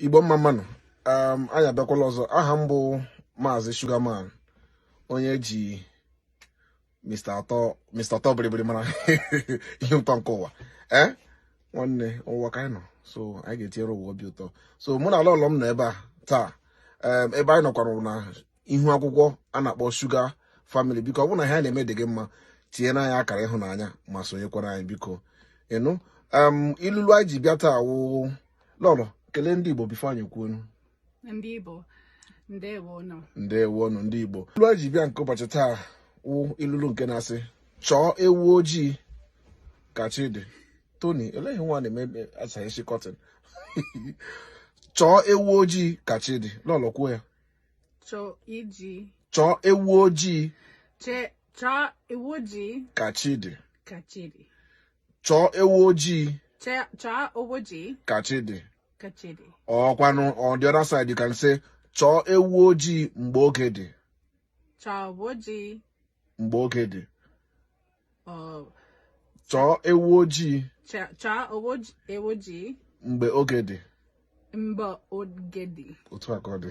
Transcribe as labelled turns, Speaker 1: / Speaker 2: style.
Speaker 1: Igbo mmanụ anya bekwala ọzọ aha m bụ Maazị Sugarman onye ji Mr. Ọtọ biribiri mara ihe ụtọ nke ụwa nwanne ụwa ka anyị nọ so anyị ga-etinyere ụwa obi ụtọ so mụ na ala m nọ ebe a taa ebe anyị nọkwara na ihu akwụkwọ a na-akpọ Sugar Family biko ọ bụrụ na ihe anyị na-eme dị gị mma tinye na anyị akara ịhụnanya ma sonyekwara anyị biko ịnụ ilulu anyị ji bịa taa wụ lọlọ kelee ndị Igbo bifo anyị kwuo
Speaker 2: ndị Igbo ndewonu
Speaker 1: ndị Igbo ilu anyị ji bịa nke ụbọchị taa wụ ilulu nke na-asị chọọ ewu ojii ka chi dị. Tony eleghị nwa na-eme asaghịchi kọtin chọọ ewu ojii ka chi dị lọlọ kwuo ya
Speaker 2: chọọ
Speaker 1: ewu ojii ka chi dị chọọ ewu ojii ka chi dị ọkwanụ on the other side you can say chọọ ewu ojii mgbe oge dị mgbe oge dị chọọ ewu ojii mgbe oge dị
Speaker 2: otu
Speaker 1: a ka ọ dị